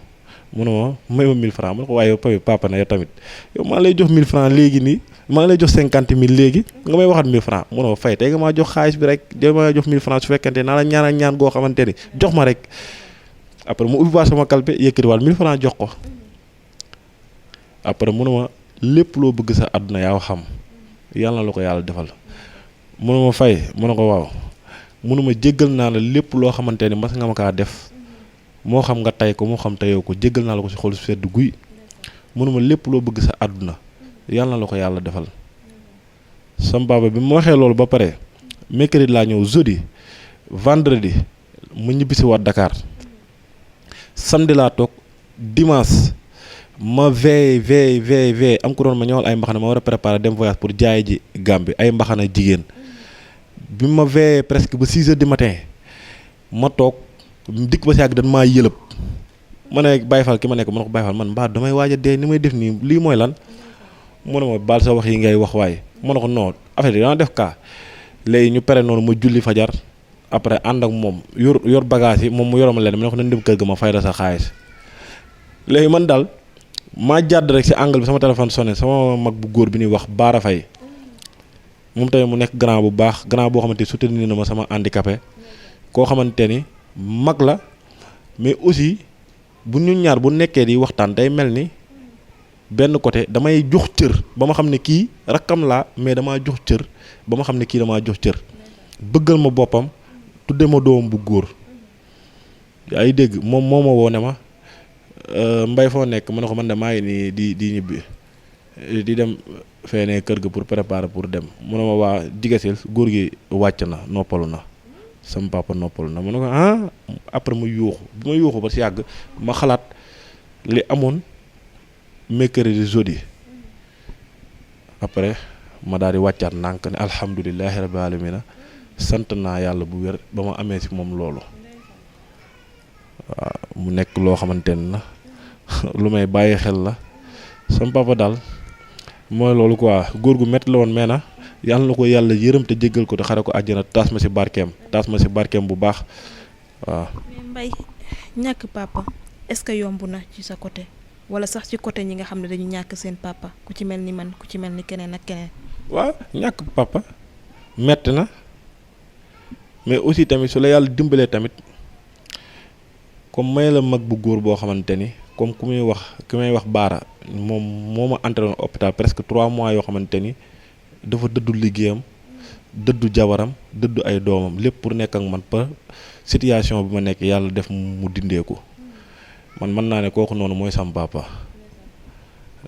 mënuma may ma 1000 francs ma ne ko waaye papa na yow tamit yow maa lay jox 1000 francs léegi nii maa ngi lay jox 50 000 léegi nga may waxat 1000 francs mënuma fay tey nga maa jox xaalis bi rek ma jox 1000 francs su fekkente naa la ñaan goo xamante ni jox ma rek après mu ubbi sama kalpe yëkkatiwaat 1000 francs jox ko après mu ne ma lépp loo bëgg sa àdduna yaa xam yàlla na la ko yàlla defal mu ne ma fay mu ne ko waaw mu ne ma jéggal naa la lépp loo xamante ni mas nga ma kaa def moo xam nga tay ko moo xam tayoo ko jéggal naa la ko ci xol sedd guy mu ne ma lépp loo bëgg sa àdduna yàlla na la ko yàlla defal. sama papa bi ma waxee loolu ba pare mercredi laa ñëw jeudi vendredi mu ñibbisi waat Dakar samedi laa toog dimanche ma veille am ko doon ma ñëwal ay mbaxana ma war a préparer dem voyage pour jaay ji Gambie ay mbaxana jigéen bi ma veillé presque ba 6 heures du matin ma toog dikk ba si yàgg dañ maa yëlëb ma ne Baye Fall ki ma nekk ma ne ko Baye Fall man mbaa damay waaj a dee ni may def nii lii mooy lan mu ne ma baal sa wax yi ngay wax waaye ma ne ko non affaire yi dana def kaa léegi ñu pare noonu ma julli fajar après ànd ak moom yor bagage yi moom mu yoroma leen ma ne ko nañ dem kër ga ma fay la sa xaalis léegi man daal maa jàdd rek si angle bi sama téléphone sonné sama mag bu góor bi ñuy wax Baara Faye moom tamit mu nekk grand bu baax grand boo xamante ni soutenir na ma sama handicapé koo xamante ni mag la mais aussi bu ñu ñaar bu nekkee di waxtaan day mel ni benn côté damay jox cër ba ma xam ne kii rakkam laa mais damaa jox cër ba ma xam ne kii damaa jox cër bëggal ma boppam tudde ma doom bu góor yaa ngi dégg moom moo ma woo ne ma mbay foo nekk ma ne ko man de maa ngi nii di ñibbi di dem feenee kër ga pour préparer pour dem mu ne ma waa jigasil góor gi wàcc na noppalu na sama papa noppalu na mu ne ko après ma yuuxu bi ma yuuxu ba si yàgg ma xalaat li amoon mercredi jeudi après ma daal di wàccaat ndànk ne alhamdulilahi rabbil alamina sant naa yàlla bu wér ba ma amee si moom loolu waaw mu nekk loo xamante ne na lu may bàyyi xel la sama papa daal mooy loolu quoi góor gu métti la woon mais na yàlla na ko yàlla yërëm te jéggal ko te xare ko àjjana taas ma si barkeem bu baax waaw. mais Mbaye ñàkk papa est-ce que yomb na ci sa côté wala sax ci côté ñi nga xam ne dañu ñàkk seen papa ku ci mel ni man ku ci mel ni keneen ak keneen. waaw ñàkk papa metti na mais aussi tamit su la yàlla dimbalee tamit comme may la mag bu góor boo xamante ni comme ku may wax Baara moom moo ma entré hôpital presque 3 mois yoo xamante ni dafa dëddu liggéeyam dëddu jabaram dëddu ay doomam lépp pour nekk ak man pa situation bi ma nekk yàlla def mu dindeeku man mën naa ne kooku noonu mooy sama papa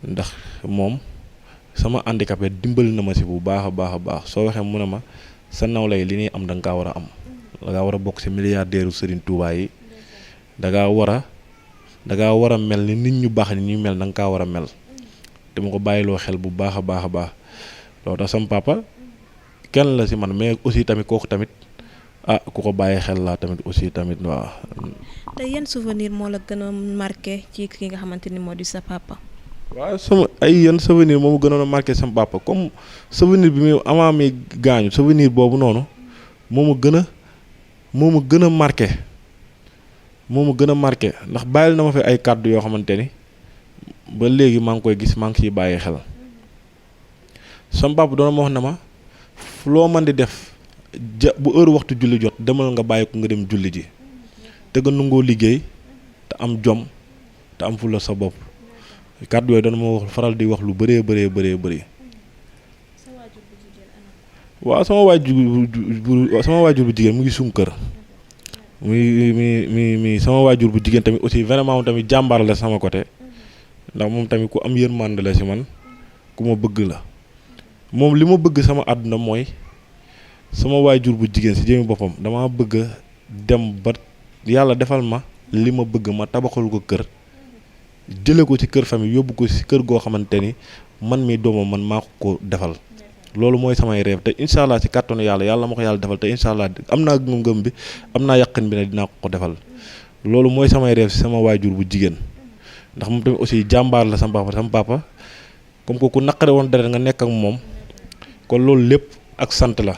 ndax moom sama handicapé dimbali na ma si bu baax a baax soo waxee mu ne ma sa nawle yi li ñuy am da nga kaa war a am da ngaa war a bokk si milliardaire Serigne Touba yi da ngaa war a mel ni nit ñu baax ni ñuy mel da nga kaa war a mel dama ko bàyyiloo xel bu baax a baax loolu tax sama papa kenn la si man mais aussi tamit kooku tamit ku ko bàyyi xel laa tamit aussi tamit waaw. te yan souvenir moo la gën a marqué ci ki nga xamante ni moo di sa papa. waaw yan souvenir moo ma gënoon a marqué sama papa comme souvenir bi muy avant mi gaañu souvenir boobu noonu moo ma gën a marqué ndax bàyyil na ma fi ay kàddu yoo xamante ni ba léegi maa ngi koy gis maa ngi ciy bàyyi xel sama papa doon ma wax na ma loo mën di def bu heure waxtu julli jot demal nga bàyyi ko nga dem julli ji te nga nungoo liggéey te am jom te am fulla sa bopp kàddu yooyu doon ma wax faral di wax lu bëree bëri. waaw sama waajur bu jigéen mu ngi sum kër mi sama waajur bu jigéen tamit aussi vraiment moom tamit jàmbaar la sama côté ndax moom tamit ku am yërmande la si man ku ma bëgg la moom li ma bëgg sama àdduna mooy sama waajur bu jigéen si jëmi boppam dama bëgg dem ba yàlla defal ma li ma bëgg ma tabaxal ko kër jële ko ci kër famille yóbbu ko ci kër goo xamante ni man mi doomam man maa ko defal loolu mooy samay rêve te incha allah ci kàttanu yàlla ma ko yàlla defal te incha allah am naa ngëm bi am naa yàqin bi ne dinaa ko defal loolu mooy samay rêve ci sama waajur bu jigéen ndax moom tamit aussi jàmbaar la sama papa comme que ku naqare woon deret nga nekk ak moom kon loolu lépp ak sant la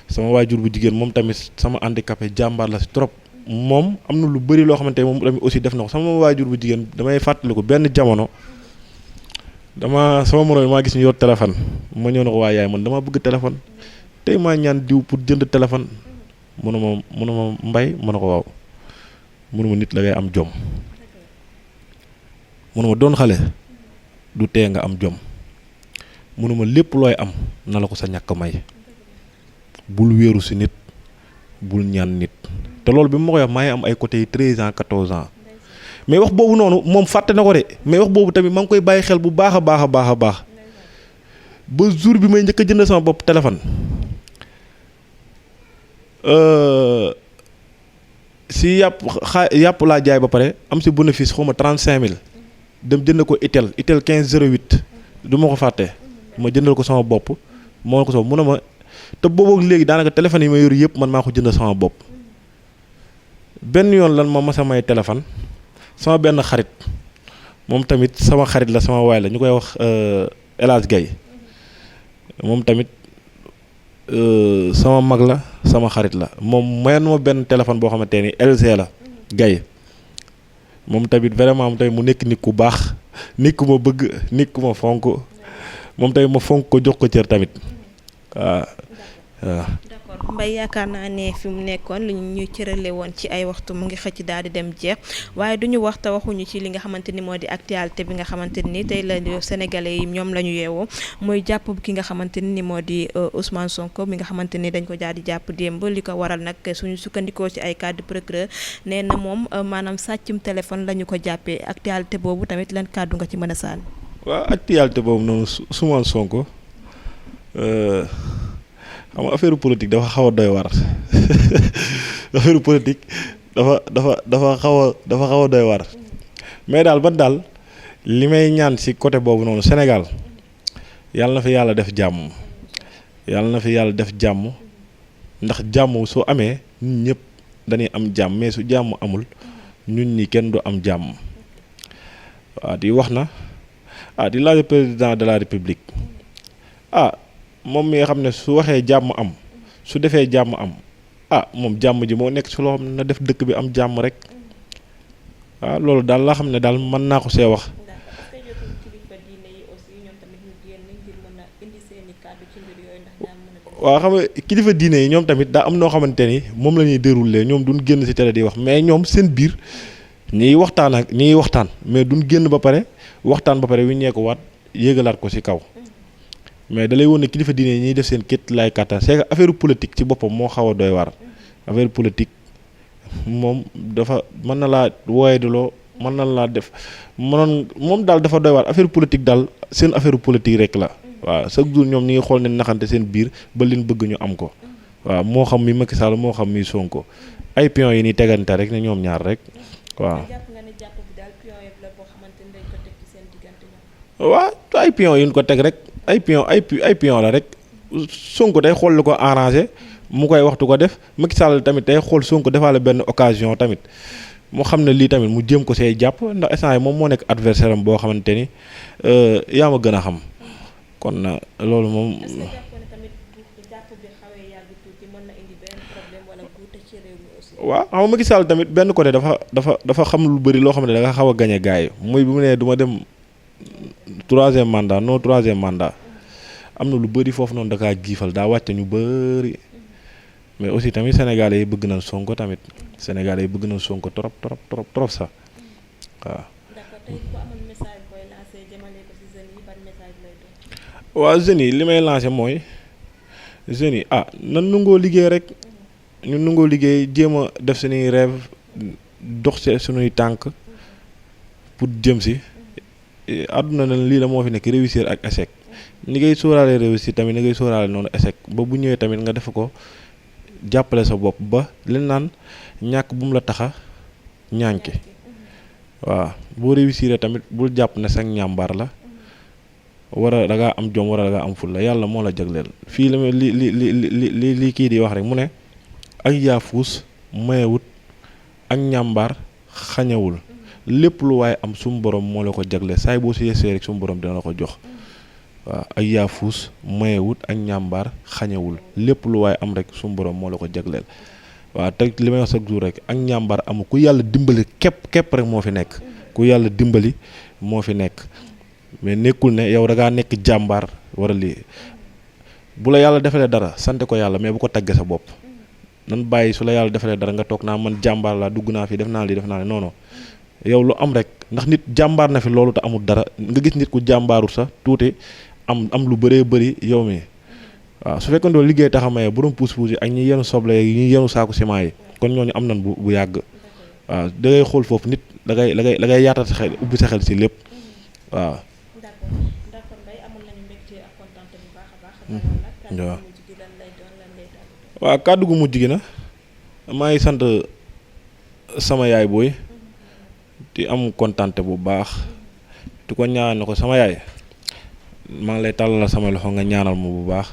sama waajur bu jigéen moom tamit sama handicapé jàmbaar la ci trop moom am na lu bëri loo xamante ne moom tamit aussi def na ko sama waajur bu jigéen damay fàttaliku benn jamono sama moroom maa gis ñu yor téléphone ma ñëw na ko waa yaay man dama bëgg téléphone tey maa ñaan diw pour jënd téléphone mu ne ma mbay ma ne ko waaw munuma nit la ngay am jom munuma doon xale du tee nga am jom munuma lépp looy am na la ko sa ñàkk may bul wéeru si nit bul ñaan nit te loolu bi mu ma koy wax maa ngi am ay côté yi 13 ans 14 ans mais wax boobu noonu moom fàtte na ko de mais wax boobu tamit maa ngi koy bàyyi xel bu baax a baax a baax a baax ba jour bi may njëkk a jënd sama bopp téléphone si yàpp laa jaay ba pare am si bénéfice xaw ma 35000 dem jënd ko Itel 1508 du ma ko fàtte ma jëndal ko sama bopp moo ko so mun a ma te boobu léegi daanaka téléphone yi ma yor yëpp man maa ko jënd sama bopp benn yoon lan ma mas a may téléphone sama benn xarit moom tamit sama xarit la sama waay la ñu koy wax El Hadj Gaye moom tamit sama mag la sama xarit la moom mayoon ma benn téléphone boo xamante ni LG la Gaye moom tamit vraiment moom tamit mu nekk nit ku baax nit ku ma bëgg nit ku ma fonk moom tamit ma fonk ko jox ko cër tamit waaw. d'accord Mbaye yaakaar naa ne fi mu nekkoon li ñu cërale woon ci ay waxtu mu ngi xëcc daal di dem jeex waaye duñu wax te waxuñu ci li nga xamante ni moo di actualité bi nga xamante ni tey la sénégalais yi ñoom la ñu yeewoo muy jàpp ki nga xamante ni moo di Ousmane Sonko mi nga xamante ni dañ ko daal di jàpp démb li ko waral nag suñu sukkandikoo ci ay kàddu procureur nee na moom maanaam sàccum téléphone la ñu ko jàppee actualité boobu tamit lan kàddu nga ci mën a sànni. waaw actualité boobu noonu Ousmane Sonko. xam nga affaire politique dafa xaw a doy war affaire politique dafa xaw a doy war mais daal ban daal li may ñaan ci côté boobu noonu Sénégal yàlla na fi yàlla def jàmm yàlla na fi yàlla def jàmm ndax jàmm su amee ñun ñëpp dañuy am jàmm mais su jàmm amul ñun ñi kenn du am jàmm waaw di wax na di laaj président de la république moom mi nga xam ne su waxee jàmm am su defee jàmm am moom jàmm ji moo nekk si loo xam ne na def dëkk bi am jàmm rek loolu daal laa xam ne daal mën naa ko see wax. waaw xam nga kilifa diine yi ñoom tamit daa am noo xamante ni moom la ñuy déroulé ñoom duñ génn si télé di wax mais ñoom seen biir ñi ngi waxtaan mais duñ génn ba pare waxtaan ba pare wi ñee ko waat yéegalaat ko si kaw. mais da lay woon ne kilifa diine yi ñuy def seen kit lay kattan c'est que affaire politique ci boppam moo xaw a doy war affaire politique moom dafa mën na laa wooyaduloo mën na laa def moom daal dafa doy war affaire politique daal seen affaire politique rek la waaw chaque jour ñoom ñi ngi xool ne naxante seen biir ba leen bëgg ñu am ko waaw moo xam mi Macky Sall moo xam mi Sonko ay pion yi ni tegante rek ne ñoom ñaar rek waaw. waaw ay pion yi ñu ko teg rek. ay pion la rek Sonko day xool lu ko arrangé mu koy waxtu ko def Macky Sall tamit day xool Sonko defaale benn occasion tamit mu xam ne lii tamit mu jéem ko see jàpp ndax instant yi moom moo nekk adversaire am boo xamante ni yaa ma gën a xam kon loolu moom. waaw xam nga Macky Sall tamit benn côté dafa xam lu bëri loo xam ne da nga xaw a gañe gars yi muy bi mu ne du ma dem. troisième mandat am na lu bëri foofu noonu da kaa giifal daa wàcce ñu bëri mais aussi tamit sénégalais yi bëgg nañ Sonko tamit sénégalais yi bëgg nañ Sonko trop sax waaw. waaw jeunes yi li may lancé mooy jeunes yi nan nungoo liggéey rek ñu nungoo liggéey jéem a def suñuy rêve dox ci suñuy tànk pour jëm si. àdduna na lii la moo fi nekk réussir ak échec ni ngay sóoraale réussir tamit ni ngay sóoraale noonu échec ba bu ñëwee tamit nga def ko jàppale sa bopp ba leen naan ñàkk bu mu la taxa ñànki waaw boo réussir tamit bul jàpp ne sax ñàmbaar la da ngaa am jom da ngaa am ful la yàlla moo la jagleel fii la li kii di wax rek mu ne ak yaafuus mayewut ak ñàmbaar xañewul lépp lu waaye am sumu borom moo la ko jagle saay boo si yesee rek sumu borom dina la ko jox waaw ak yaafuus mayewut ak ñàmbaar xañewul lépp lu waaye am rek sumu borom moo la ko jagleel waaw te li may wax chaque jour rek ak ñàmbaar amul ku yàlla dimbali képp rek moo fi nekk ku yàlla dimbali moo fi nekk mais nekkul ne yow da ngaa nekk jàmbaar war a lii bu la yàlla defalee dara sant ko yàlla mais bu ko taggee sa bopp nan bàyyi su la yàlla defalee dara nga toog naa man jàmbaar laa dugg naa fi def naa li def naa li non non yow lu am rek ndax nit jàmbaar na fi loolu te amul dara nga gis nit ku jàmbaarul sax tuuti am lu bëree bëri yow mi waaw su fekkoon doon liggéey taxamaye borom puus-puus yi ak ñi yenu soble yi ñi yenu saaku ciment yi kon ñooñu am nan bu yàgg waaw da ngay xool foofu nit da ngay yaatal sa xel ubbi sa xel si lépp waaw. d'accord Mbaye amoon nañu mbégte ak kontaante bu baax a baax. waaw waaw kàddu gu mujj gi na maa ngi sant sama yaay booy di am kontaante bu baax di ko ñaan ko sama yaay maa ngi lay tàllal sama loxo nga ñaanal ma bu baax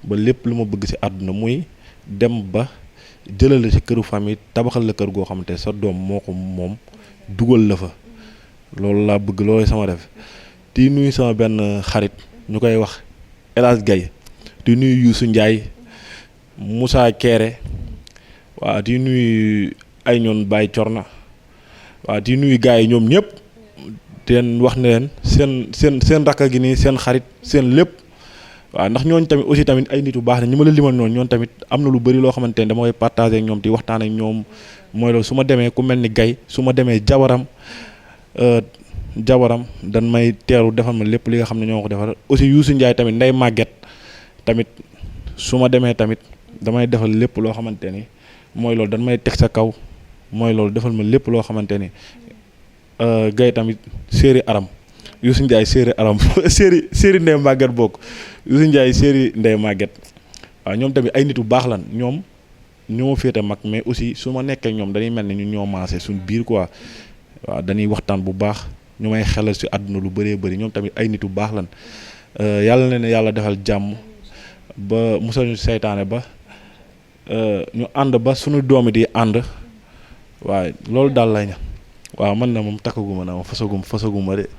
ba lépp lu ma bëgg ci àdduna muy dem ba jëlal la ci këru famille tabaxal la kër goo xamante sa doom moo ko moom dugal la fa loolu laa bëgg loolu sama def di nuyu sama benn xarit ñu koy wax El Hadj Gaye di nuyu Youssou Ndiaye Moussa Kéré waaw di nuyu ay ñoon Baye Corna waaw di nuyu gars yi ñoom ñëpp di leen wax ne leen seen rakka gi nii seen xarit seen lépp waaw ndax ñooñ tamit aussi tamit ay nit yu baax ne ñi ma la limal noonu ñoon tamit am na lu bëri loo xamante ne dama koy partager ak ñoom di waxtaan ak ñoom mooy loolu su ma demee ku mel ni Gaye su ma demee jabaram dan may teeru defal ma lépp li nga xam ne ñoo ko defal aussi Youssou Ndiaye tamit nday màgget tamit su ma demee tamit damay defal lépp loo xamante ni mooy loolu dan may teg sa kaw mooy loolu defal ma lépp loo xamante ni Gaye tamit séeri aram Youssou Ndiaye séeri aram séeri ndey màgget bokk Youssou Ndiaye séeri ndey màgget waaw ñoom tamit ay nit yu baax lan ñoom ñoo féete mag mais aussi su ma nekkee ñoom dañuy mel ni ñu ñoo maase suñ biir quoi waaw dañuy waxtaan bu baax ñu may xelal si àdduna lu bëree bëri ñoom tamit ay nit yu baax lan yàlla na ne yàlla defal jàmm ba musal ñu seytaane ba ñu ànd ba suñu doomi di ànd waaye loolu daal lay ña waaw man na moom takkaguma na ma fasaguma de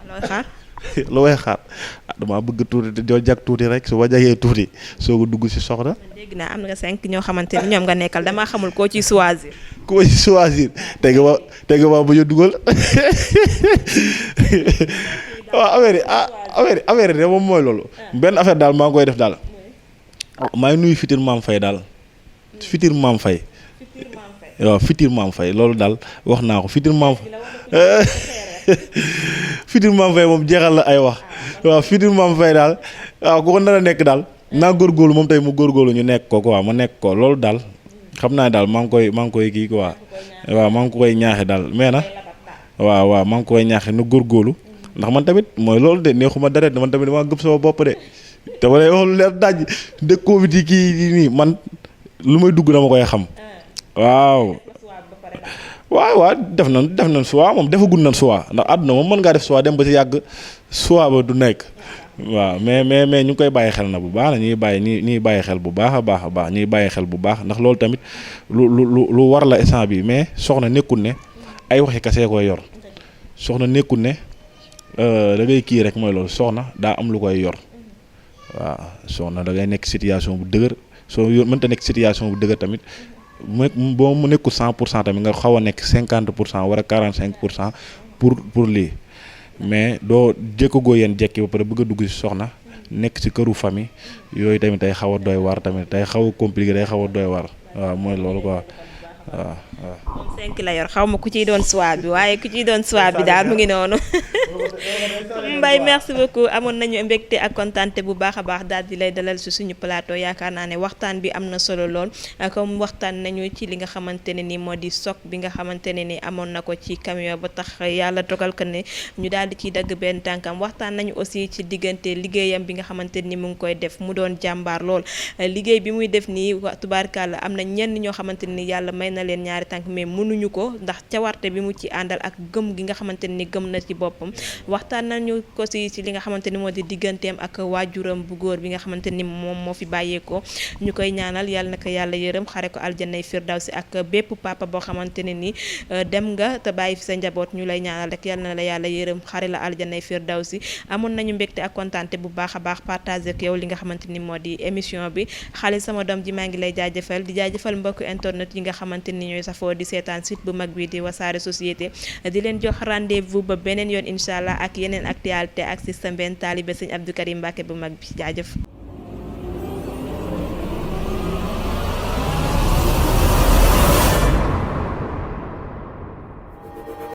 lu way xaar damaa bëgg tuuti joo jag tuuti rek su ma jagee tuuti soo ko dugg si soxna. dégg naa am nga 5 ñoo xamante ni ñoom nga nekkal damaa xamul koo ciy choisir. koo ci choisir te nga ma ba ñu dugal waaw affaire yi de moom mooy loolu. benn affaire daal maa ngi koy def daal. maa ngi nuyu Fitir Maam Faye daal. Fitir Maam Faye. waaw Fitir Maam Faye loolu daal wax naa ko Fitir Maam. Fitir Maam Faye moom jeexal la ay wax waaw Fitir Maam Faye daal waaw ku ko nar a nekk daal naa góorgóorlu moom tey mu góorgóorlu ñu nekk ko quoi ma nekk ko loolu daal xam naa daal maa ngi koy kii quoi waaw maa ngi koy ñaaxe daal mais na waaw maa ngi koy ñaaxe nu góorgóorlu ndax man tamit mooy loolu de neexuma dara man tamit damaa gëm sama bopp de te ma lay wax lu leer daj de Covid yi kii nii man lu may dugg dama koy xam waaw def nañ choix moom defagul nañ choix ndax àdduna moom mën ngaa def choix dem ba ci yàgg choix ba du nekk waaw mais ñu ngi koy bàyyi xel na bu baax na ñuy bàyyi xel bu baax a baax ñuy bàyyi xel bu baax ndax loolu tamit lu war la instant bi mais soxna nekkul ne ay waxi kase koy yor soxna nekkul ne da ngay kii rek mooy loolu soxna daa am lu koy yor waaw soxna da ngay nekk situation bu dëgër soo mënta nekk situation bu dëgër tamit boo mu nekkul 100% tamit nga xaw a nekk 50% wala 45% pour lii mais doo jékkagoo yéen jekki ba pare bëgg a dugg ci soxna nekk ci këru famille yooyu tamit day xaw a doy war tamit day xaw a compliqué day xaw a doy war waaw mooy loolu quoi waaw. moom 5 la yor xaw ma ku ciy doon choix bi waaye ku ciy doon choix bi daal mu ngi noonu. Mbaye merci beaucoup amoon nañu mbégte ak kontaante bu baax a baax daal di lay dalal si suñu plateau yaakaar naa ne waxtaan bi am na solo lool comme waxtaan nañu ci li nga xamante ne ni moo di choc bi nga xamante ne ni amoon na ko ci camion ba tax yàlla dogal ko ne ñu daal di ciy dagg benn tànkam waxtaan nañu aussi ci diggante liggéeyam bi nga xamante ni mu ngi koy def mu doon jàmbaar lool liggéey bi muy def nii tubaarkàlla am na ñenn ñoo xamante ni yàlla may na leen ñaari tànk mais mënuñu ko ndax cawarte bi mu ci àndal ak gëm gi nga xamante ni gëm na ci boppam waxtaan nañu ko ci li nga xamante ni moo di digganteem ak waajuram bu góor bi nga xamante ni moom moo fi bàyyeekoo ñu koy ñaanal yàlla na ko yàlla yërëm xare ko aljanay firdawsi ak bépp papa boo xamante ne ni dem nga te bàyyi fi sa njaboot ñu lay ñaanal rek yàlla na la yàlla yërëm xare la aljanay firdawsi amoon nañu mbégte ak kontaante bu baax a baax partager ak yow li nga xamante ni moo di émission bi xale sama doom ji maa ngi lay jaajëfal di jaajëfal mbokku internet yi nga xamante ni ñooy safoo di seetaan site bu mag bi di Wassare Société di leen jox rendez-vous ba beneen yoon incha allah ak yeneen actualité ak système benn taalibe sëñ Abdou Karim Mbacke bu mag bi jaajëf